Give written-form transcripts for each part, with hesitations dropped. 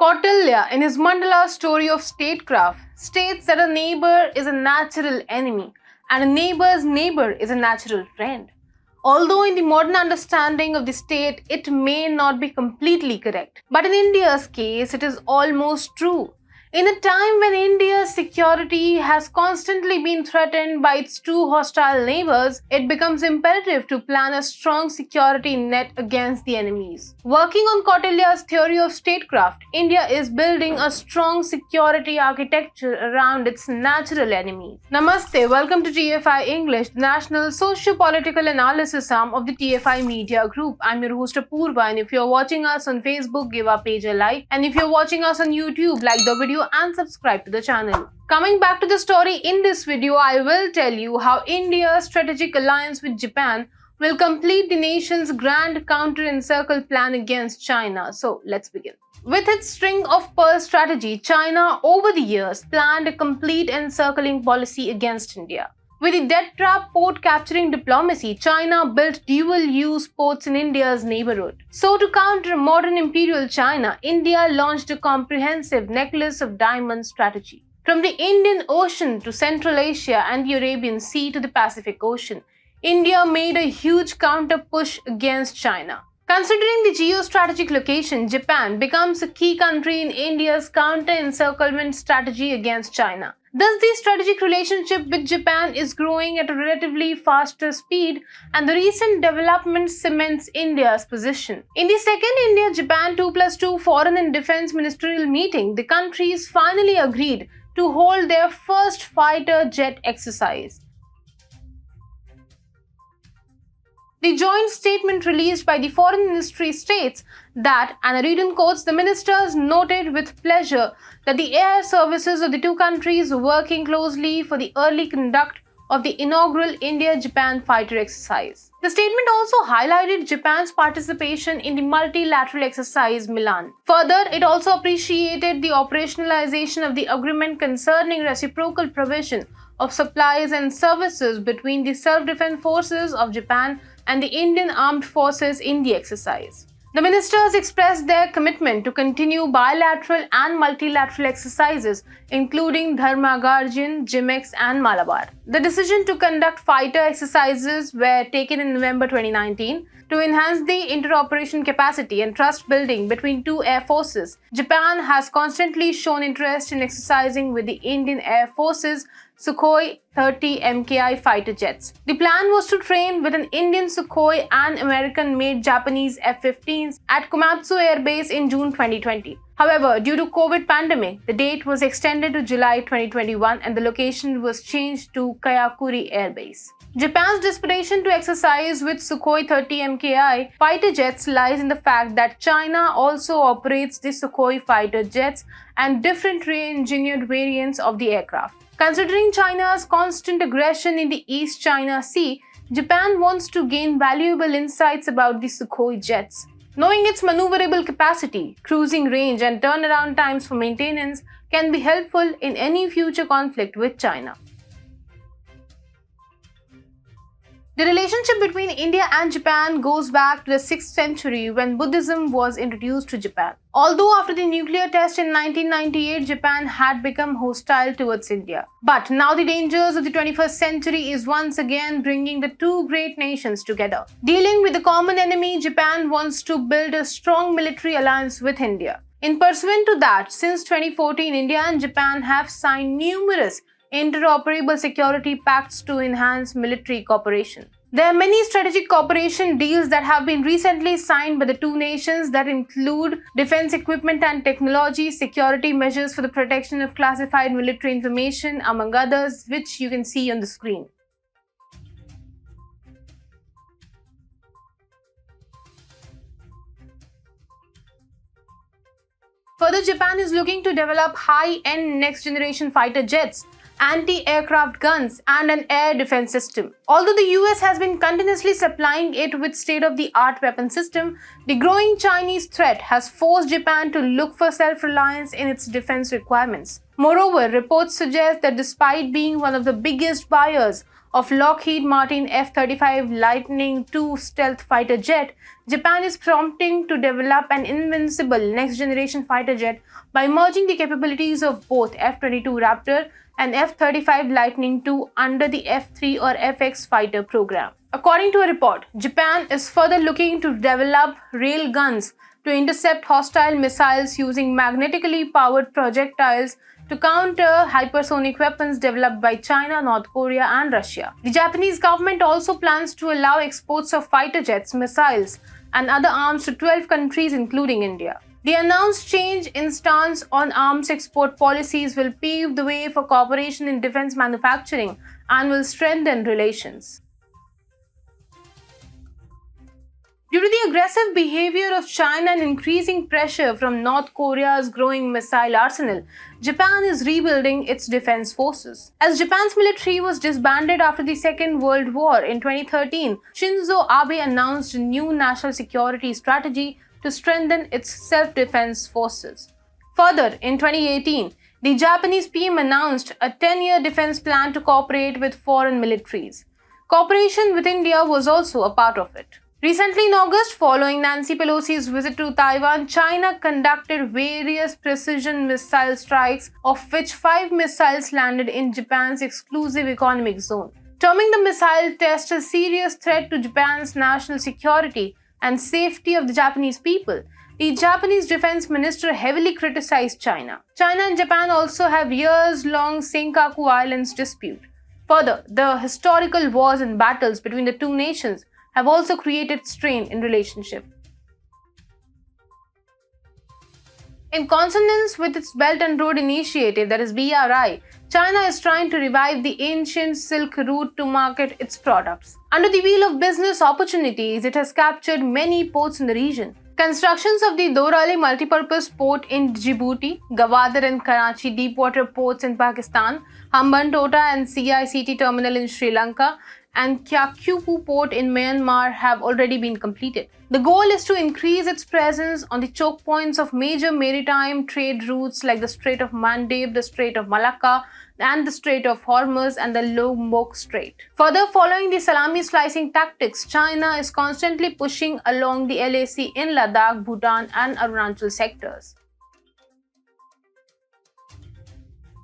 Kautilya, in his mandala story of statecraft, states that a neighbor is a natural enemy and a neighbor's neighbor is a natural friend. Although in the modern understanding of the state, it may not be completely correct. But in India's case, it is almost true. In a time when India's security has constantly been threatened by its two hostile neighbors, it becomes imperative to plan a strong security net against the enemies. Working on Kautilya's theory of statecraft, India is building a strong security architecture around its natural enemies. Namaste, welcome to TFI English, the national socio-political analysis arm of the TFI Media Group. I'm your host Apurva, and if you're watching us on Facebook, give our page a like. And if you're watching us on YouTube, like the video and subscribe to the channel. Coming back to the story in this video, I will tell you how India's strategic alliance with Japan will complete the nation's grand counter-encircle plan against China. So let's begin. With its string of pearls strategy, China over the years planned a complete encircling policy against India. With the death trap port capturing diplomacy, China built dual-use ports in India's neighborhood. So to counter modern Imperial China, India launched a comprehensive necklace of diamonds strategy. From the Indian Ocean to Central Asia and the Arabian Sea to the Pacific Ocean, India made a huge counter-push against China. Considering the geostrategic location, Japan becomes a key country in India's counter-encirclement strategy against China. Thus, the strategic relationship with Japan is growing at a relatively faster speed, and the recent development cements India's position. In the second India-Japan 2+2 Foreign and Defense Ministerial meeting, the countries finally agreed to hold their first fighter jet exercise. The joint statement released by the Foreign Ministry states that, and I read in quotes, the ministers noted with pleasure that the air services of the two countries were working closely for the early conduct of the inaugural India-Japan fighter exercise. The statement also highlighted Japan's participation in the multilateral exercise Milan. Further, it also appreciated the operationalization of the agreement concerning reciprocal provision of supplies and services between the self-defense forces of Japan and the Indian Armed Forces in the exercise. The ministers expressed their commitment to continue bilateral and multilateral exercises, including Dharmagarjan, Jimex, and Malabar. The decision to conduct fighter exercises were taken in November 2019 to enhance the interoperation capacity and trust building between two air forces. Japan has constantly shown interest in exercising with the Indian Air Force's Sukhoi 30 MKI fighter jets. The plan was to train with an Indian Sukhoi and American-made Japanese F-15s at Komatsu Air Base in June 2020. However, due to COVID pandemic, the date was extended to July 2021 and the location was changed to Kayakuri Air Base. Japan's desperation to exercise with Sukhoi 30 MKI fighter jets lies in the fact that China also operates the Sukhoi fighter jets and different re-engineered variants of the aircraft. Considering China's constant aggression in the East China Sea, Japan wants to gain valuable insights about the Sukhoi jets. Knowing its maneuverable capacity, cruising range, and turnaround times for maintenance can be helpful in any future conflict with China. The relationship between India and Japan goes back to the 6th century when Buddhism was introduced to Japan. Although after the nuclear test in 1998, Japan had become hostile towards India. But now the dangers of the 21st century is once again bringing the two great nations together. Dealing with the common enemy, Japan wants to build a strong military alliance with India. In pursuant to that, since 2014, India and Japan have signed numerous interoperable security pacts to enhance military cooperation. There are many strategic cooperation deals that have been recently signed by the two nations that include defense equipment and technology, security measures for the protection of classified military information, among others, which you can see on the screen. Further, Japan is looking to develop high-end next-generation fighter jets, anti-aircraft guns, and an air defense system. Although the US has been continuously supplying it with state-of-the-art weapon system, the growing Chinese threat has forced Japan to look for self-reliance in its defense requirements. Moreover, reports suggest that despite being one of the biggest buyers of Lockheed Martin F-35 Lightning II stealth fighter jet, Japan is prompting to develop an invincible next-generation fighter jet by merging the capabilities of both F-22 Raptor and F-35 Lightning II under the F-3 or F-X fighter program. According to a report, Japan is further looking to develop railguns to intercept hostile missiles using magnetically powered projectiles to counter hypersonic weapons developed by China, North Korea, and Russia. The Japanese government also plans to allow exports of fighter jets, missiles, and other arms to 12 countries, including India. The announced change in stance on arms export policies will pave the way for cooperation in defense manufacturing and will strengthen relations. Due to the aggressive behavior of China and increasing pressure from North Korea's growing missile arsenal, Japan is rebuilding its defense forces. As Japan's military was disbanded after the Second World War in 2013, Shinzo Abe announced a new national security strategy to strengthen its self-defense forces. Further, in 2018, the Japanese PM announced a 10-year defense plan to cooperate with foreign militaries. Cooperation with India was also a part of it. Recently in August, following Nancy Pelosi's visit to Taiwan, China conducted various precision missile strikes, of which 5 missiles landed in Japan's exclusive economic zone, terming the missile test a serious threat to Japan's national security and safety of the Japanese people. The Japanese defense minister heavily criticized China. China and Japan also have years-long Senkaku Islands dispute. Further, the historical wars and battles between the two nations have also created strain in relationship. In consonance with its Belt and Road Initiative, that is BRI, China is trying to revive the ancient Silk Route to market its products. Under the wheel of business opportunities, it has captured many ports in the region. Constructions of the Dorali multipurpose port in Djibouti, Gwadar and Karachi deepwater ports in Pakistan, Hambantota and CICT terminal in Sri Lanka, and Kyakupu port in Myanmar have already been completed. The goal is to increase its presence on the choke points of major maritime trade routes like the Strait of Maldives, the Strait of Malacca, and the Strait of Hormuz and the Lombok Strait. Further, following the salami slicing tactics, China is constantly pushing along the LAC in Ladakh, Bhutan, and Arunachal sectors.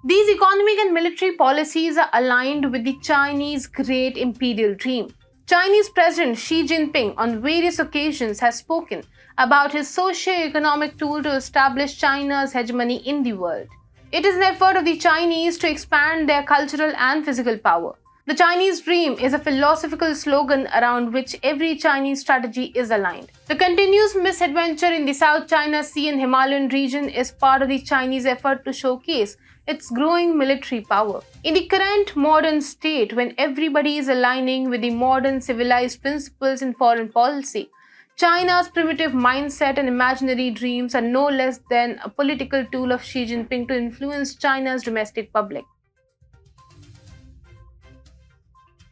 These economic and military policies are aligned with the Chinese Great Imperial Dream. Chinese President Xi Jinping on various occasions has spoken about his socio-economic tool to establish China's hegemony in the world. It is an effort of the Chinese to expand their cultural and physical power. The Chinese Dream is a philosophical slogan around which every Chinese strategy is aligned. The continuous misadventure in the South China Sea and Himalayan region is part of the Chinese effort to showcase its growing military power. In the current modern state, when everybody is aligning with the modern civilized principles in foreign policy, China's primitive mindset and imaginary dreams are no less than a political tool of Xi Jinping to influence China's domestic public.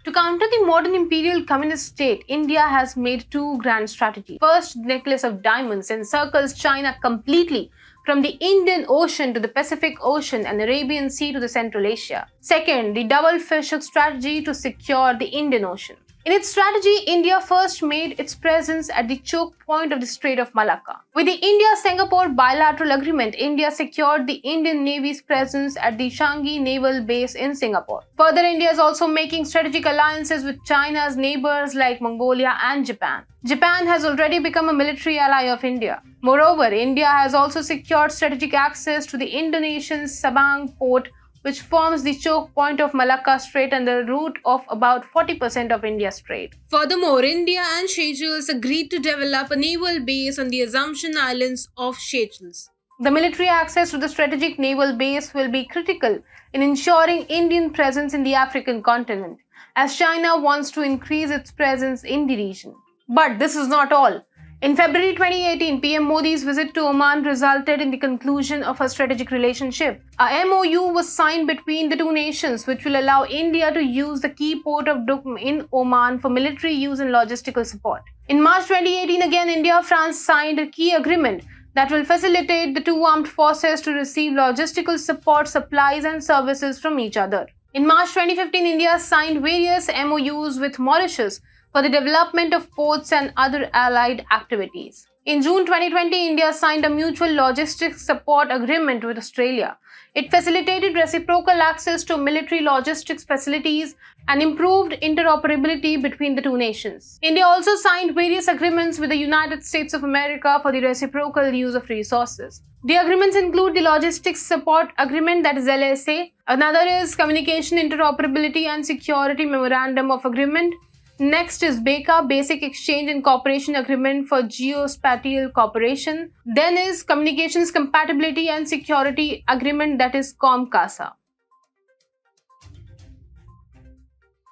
To counter the modern imperial communist state, India has made two grand strategies. First, the necklace of diamonds encircles China completely from the Indian Ocean to the Pacific Ocean and Arabian Sea to the Central Asia. Second, the double fish hook strategy to secure the Indian Ocean. In its strategy, India first made its presence at the choke point of the Strait of Malacca. With the India-Singapore bilateral agreement, India secured the Indian Navy's presence at the Changi Naval Base in Singapore. Further, India is also making strategic alliances with China's neighbors like Mongolia and Japan. Japan has already become a military ally of India. Moreover, India has also secured strategic access to the Indonesian Sabang port, which forms the choke point of Malacca Strait and the route of about 40% of India's trade. Furthermore, India and Seychelles agreed to develop a naval base on the Assumption Islands of Seychelles. The military access to the strategic naval base will be critical in ensuring Indian presence in the African continent, as China wants to increase its presence in the region. But this is not all. In February 2018, PM Modi's visit to Oman resulted in the conclusion of a strategic relationship. A MOU was signed between the two nations, which will allow India to use the key port of Dukm in Oman for military use and logistical support. In March 2018, again, India-France signed a key agreement that will facilitate the two armed forces to receive logistical support, supplies, and services from each other. In March 2015, India signed various MOUs with Mauritius for the development of ports and other allied activities. In June 2020, India signed a mutual logistics support agreement with Australia. It facilitated reciprocal access to military logistics facilities and improved interoperability between the two nations. India also signed various agreements with the United States of America for the reciprocal use of resources. The agreements include the Logistics Support Agreement, that is LSA. Another is Communication Interoperability and Security Memorandum of Agreement. Next is BECA, Basic Exchange and Cooperation Agreement for Geospatial Cooperation. Then is Communications Compatibility and Security Agreement, that is COMCASA.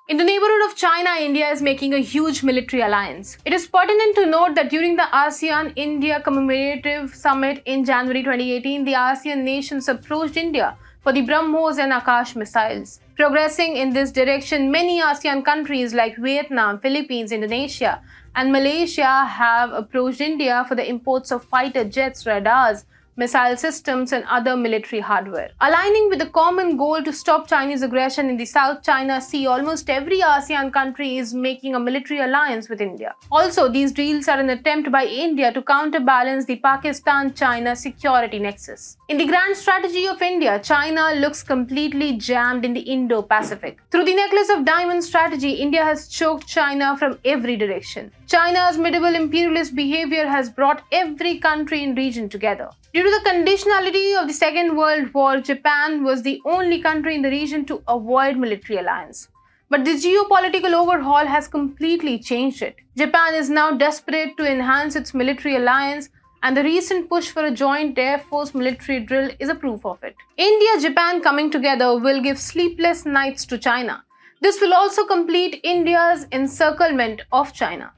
In the neighborhood of China, India is making a huge military alliance. It is pertinent to note that during the ASEAN-India Commemorative Summit in January 2018, the ASEAN nations approached India for the BrahMos and Akash missiles. Progressing in this direction, many ASEAN countries like Vietnam, Philippines, Indonesia, and Malaysia have approached India for the imports of fighter jets, radars, missile systems, and other military hardware. Aligning with the common goal to stop Chinese aggression in the South China Sea, almost every ASEAN country is making a military alliance with India. Also, these deals are an attempt by India to counterbalance the Pakistan-China security nexus. In the grand strategy of India, China looks completely jammed in the Indo-Pacific. Through the necklace of diamonds strategy, India has choked China from every direction. China's medieval imperialist behavior has brought every country in the region together. Due to the conditionality of the Second World War, Japan was the only country in the region to avoid military alliance. But the geopolitical overhaul has completely changed it. Japan is now desperate to enhance its military alliance, and the recent push for a joint Air Force military drill is a proof of it. India-Japan coming together will give sleepless nights to China. This will also complete India's encirclement of China.